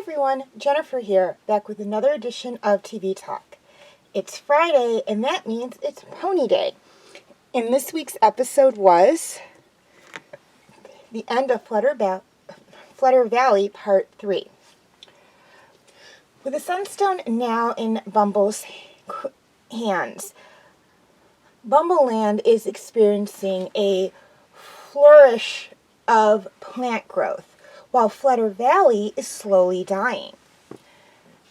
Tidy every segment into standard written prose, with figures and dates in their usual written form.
everyone, Jennifer here, back with another edition of TV Talk. It's Friday, and that means it's Pony Day. And this week's episode was the end of Flutter Valley Part 3. With the Sunstone now in Bumble's hands, Bumble Land is experiencing a flourish of plant growth, while Flutter Valley is slowly dying.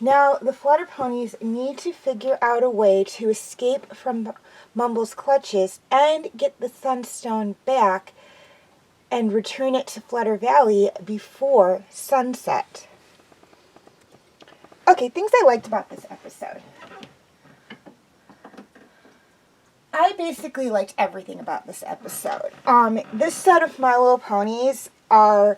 Now, the Flutter ponies need to figure out a way to escape from Bumble's clutches and get the Sunstone back and return it to Flutter Valley before sunset. Okay, things I liked about this episode. I basically liked everything about this episode. This set of My Little Ponies are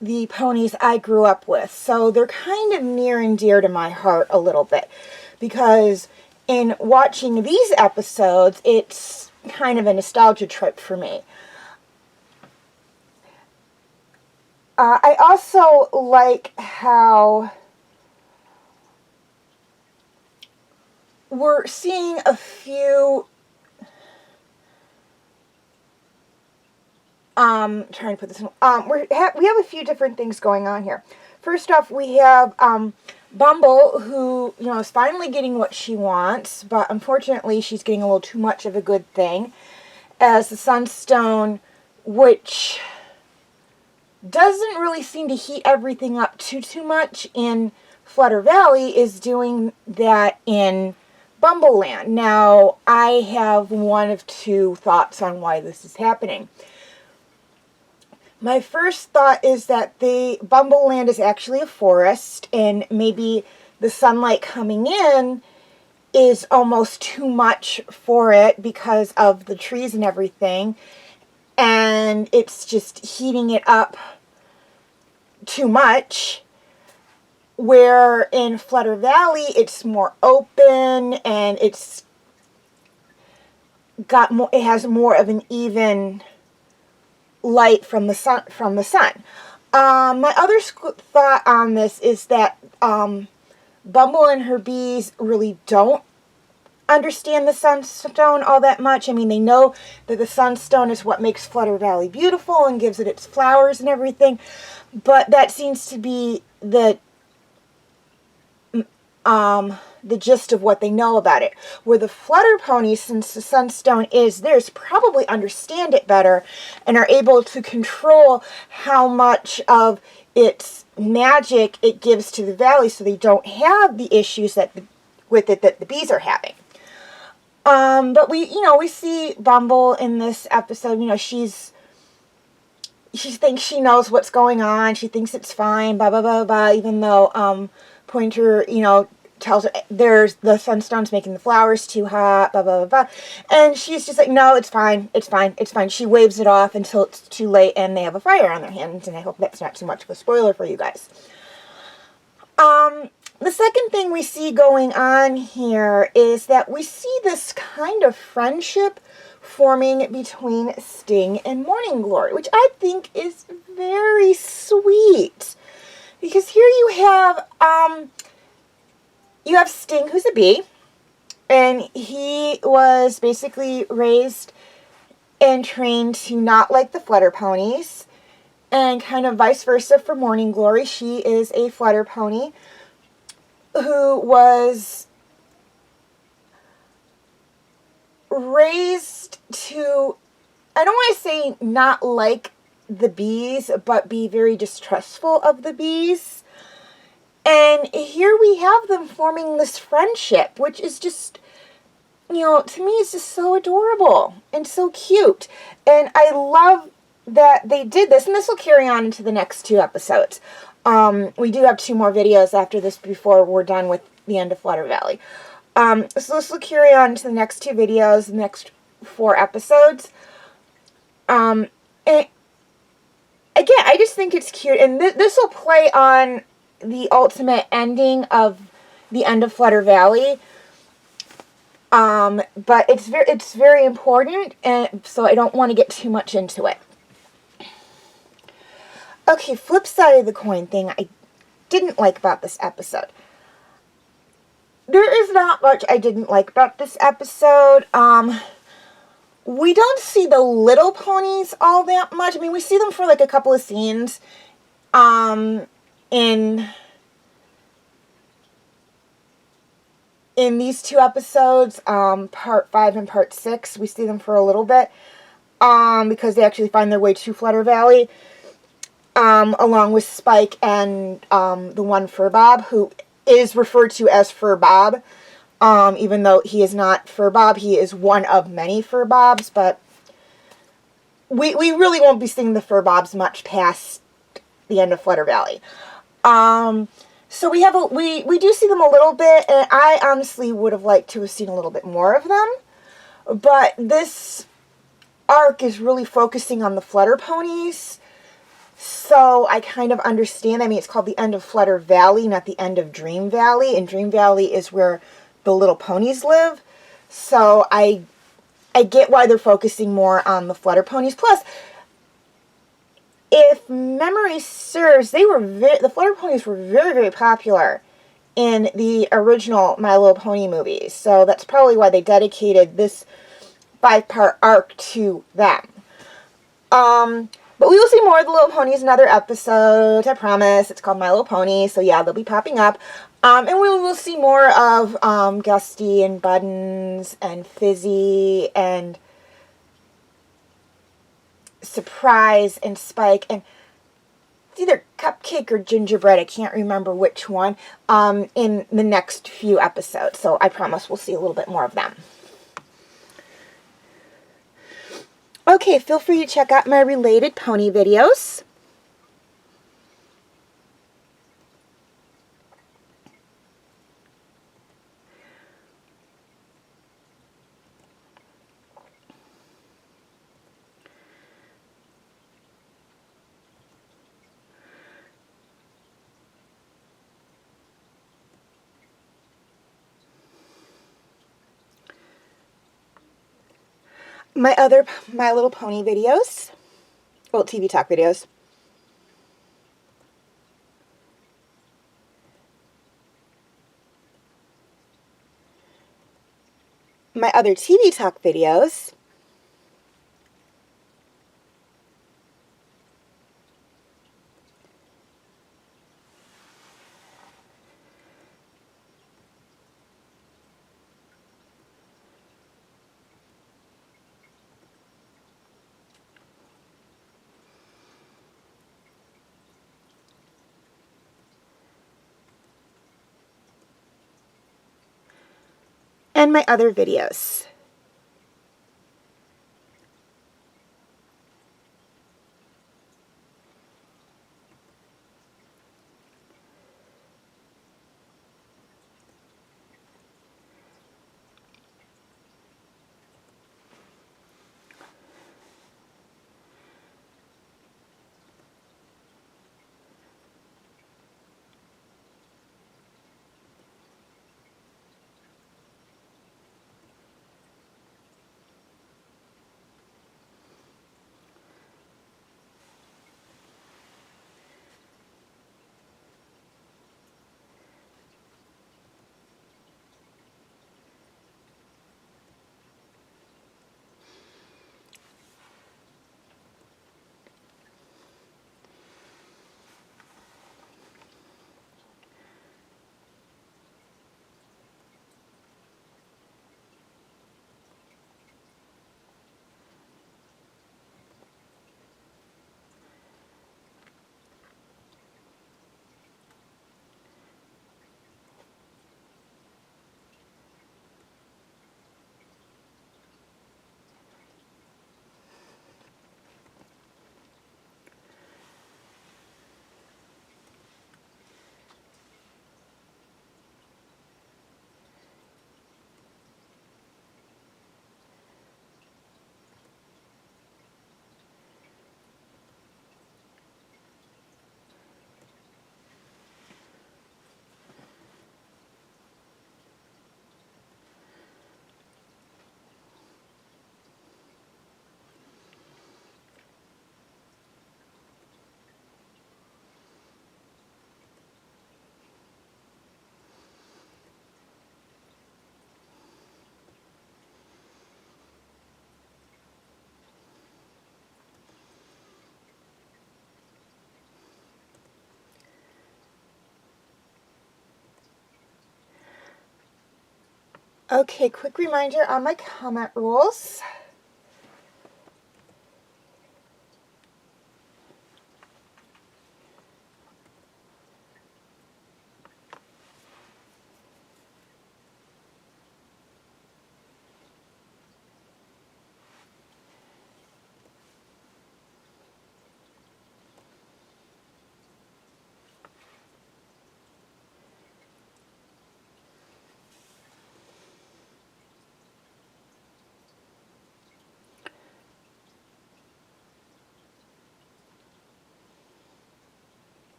the ponies I grew up with, so they're kind of near and dear to my heart a little bit, because in watching these episodes, it's kind of a nostalgia trip for me. I also like how we're seeing a few trying to put this in. We have a few different things going on here. First off, we have Bumble, who is finally getting what she wants, but unfortunately, she's getting a little too much of a good thing, as the Sunstone, which doesn't really seem to heat everything up too much in Flutter Valley, is doing that in Bumble Land. Now, I have one of two thoughts on why this is happening. My first thought is that the Bumble Land is actually a forest, and maybe the sunlight coming in is almost too much for it because of the trees and everything, and it's just heating it up too much, where in Flutter Valley it's more open and it has more of an even light from the sun. My other thought on this is that Bumble and her bees really don't understand the Sunstone all that much. I mean, they know that the Sunstone is what makes Flutter Valley beautiful and gives it its flowers and everything, but that seems to be the gist of what they know about it. Where the Flutter ponies, since the Sunstone is theirs, probably understand it better and are able to control how much of its magic it gives to the valley, so they don't have the issues with it that the bees are having. But we see Bumble in this episode. She thinks she knows what's going on. She thinks it's fine, blah, blah, blah, blah, even though Pointer, tells her the Sunstone's making the flowers too hot, blah, blah, blah, blah. And she's just like, no, it's fine, it's fine, it's fine. She waves it off until it's too late and they have a fire on their hands, and I hope that's not too much of a spoiler for you guys. The second thing we see going on here is that we see this kind of friendship forming between Sting and Morning Glory, which I think is very sweet. Because here you have Sting, who's a bee, and he was basically raised and trained to not like the Flutter ponies, and kind of vice versa for Morning Glory. She is a Flutter pony who was raised to, I don't want to say not like the bees, but be very distrustful of the bees. And here we have them forming this friendship, which is just, to me, it's just so adorable and so cute. And I love that they did this, and this will carry on into the next two episodes. We do have two more videos after this before we're done with the end of Flutter Valley. So this will carry on to the next two videos, the next 4 episodes. And again, I just think it's cute, and this will play on the ultimate ending of the end of Flutter Valley. But it's very important, and so I don't want to get too much into it. Okay, flip side of the coin thing I didn't like about this episode. There is not much I didn't like about this episode. We don't see the little ponies all that much. I mean, we see them for like a couple of scenes. In these two episodes, part 5 and part 6, we see them for a little bit. Because they actually find their way to Flutter Valley. Along with Spike and the one Furbob, who is referred to as Furbob. Even though he is not Furbob, he is one of many Furbobs, but we really won't be seeing the Furbobs much past the end of Flutter Valley. So we do see them a little bit, and I honestly would have liked to have seen a little bit more of them, but this arc is really focusing on the Flutter ponies. So I kind of understand. I mean, it's called the end of Flutter Valley, not the end of Dream Valley. And Dream Valley is where the little ponies live. So I get why they're focusing more on the Flutter ponies. Plus, if memory serves, the Flutter ponies were very, very popular in the original My Little Pony movies. So that's probably why they dedicated this 5-part arc to them. But we will see more of the Little Ponies in other episodes, I promise. It's called My Little Pony, so yeah, they'll be popping up. And we will see more of Gusty and Buttons and Fizzy and Surprise and Spike and it's either Cupcake or Gingerbread, I can't remember which one, in the next few episodes. So I promise we'll see a little bit more of them. Okay, feel free to check out my related pony videos. My other My Little Pony videos, well, TV talk videos. My other TV talk videos. And my other videos. Okay, quick reminder on my comment rules.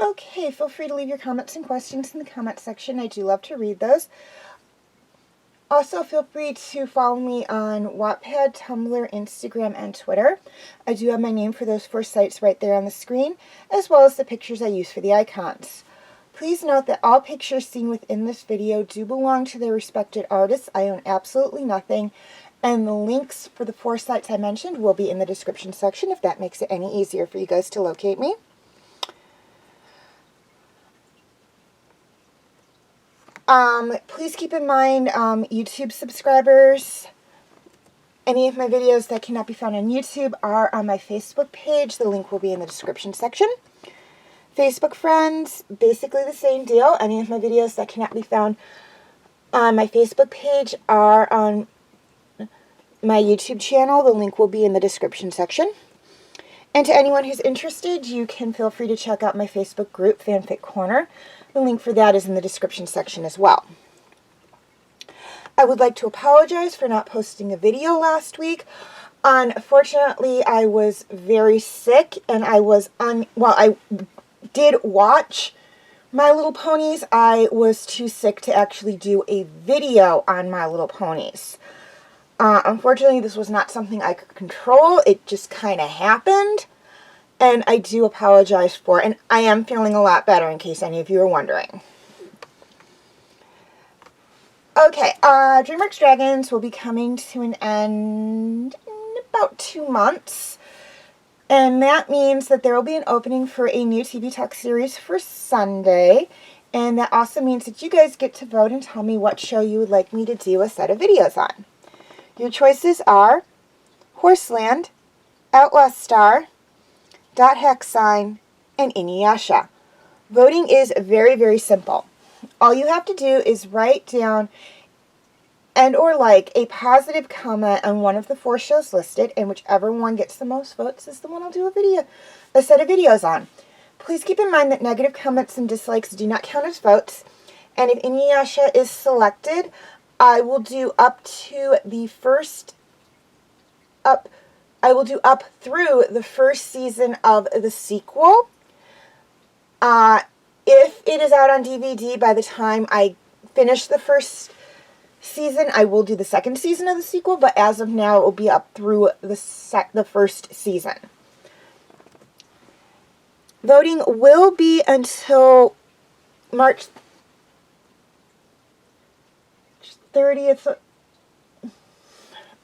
Okay, feel free to leave your comments and questions in the comment section. I do love to read those. Also, feel free to follow me on Wattpad, Tumblr, Instagram, and Twitter. I do have my name for those 4 sites right there on the screen, as well as the pictures I use for the icons. Please note that all pictures seen within this video do belong to their respected artists. I own absolutely nothing, and the links for the 4 sites I mentioned will be in the description section if that makes it any easier for you guys to locate me. Please keep in mind, YouTube subscribers, any of my videos that cannot be found on YouTube are on my Facebook page. The link will be in the description section. Facebook friends, basically the same deal. Any of my videos that cannot be found on my Facebook page are on my YouTube channel. The link will be in the description section. And to anyone who's interested, you can feel free to check out my Facebook group, Fanfic Corner. The link for that is in the description section as well. I would like to apologize for not posting a video last week. Unfortunately, I was very sick and I did watch My Little Ponies. I was too sick to actually do a video on My Little Ponies. Unfortunately, this was not something I could control. It just kind of happened. And I do apologize for it. And I am feeling a lot better, in case any of you are wondering. Okay, DreamWorks Dragons will be coming to an end in about 2 months. And that means that there will be an opening for a new TV Talk series for Sunday. And that also means that you guys get to vote and tell me what show you would like me to do a set of videos on. Your choices are Horseland, Outlaw Star, Dot Hack Sign, and Inuyasha. Voting is very, very simple. All you have to do is write down and or like a positive comment on one of the 4 shows listed, and whichever one gets the most votes is the one I'll do a set of videos on. Please keep in mind that negative comments and dislikes do not count as votes, and if Inuyasha is selected, I will do up through the first season of the sequel. If it is out on DVD by the time I finish the first season, I will do the second season of the sequel, but as of now, it will be up through the first season. Voting will be until March 30th.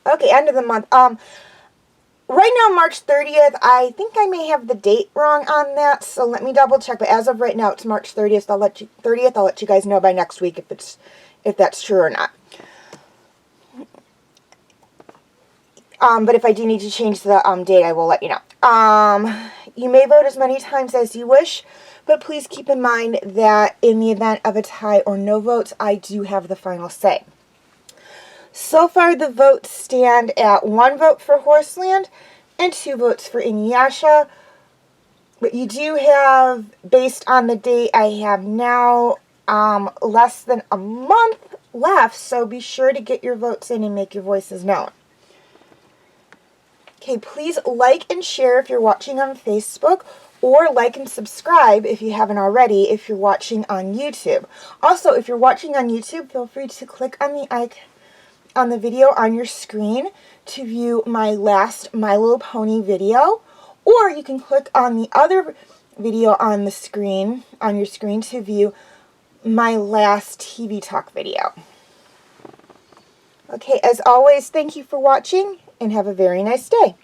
Okay, end of the month. Right now, March 30th, I think I may have the date wrong on that, so let me double check. But as of right now, it's March 30th. I'll let you guys know by next week if that's true or not. But if I do need to change the date, I will let you know. You may vote as many times as you wish, but please keep in mind that in the event of a tie or no votes, I do have the final say. So far, the votes stand at 1 vote for Horseland and 2 votes for Inuyasha. But you do have, based on the date I have now, less than a month left, so be sure to get your votes in and make your voices known. Okay, please like and share if you're watching on Facebook, or like and subscribe if you haven't already if you're watching on YouTube. Also, if you're watching on YouTube, feel free to click on the icon on the video on your screen to view my last My Little Pony video, or you can click on the other video on the screen, on your screen, to view my last TV Talk video. Okay, as always, thank you for watching and have a very nice day.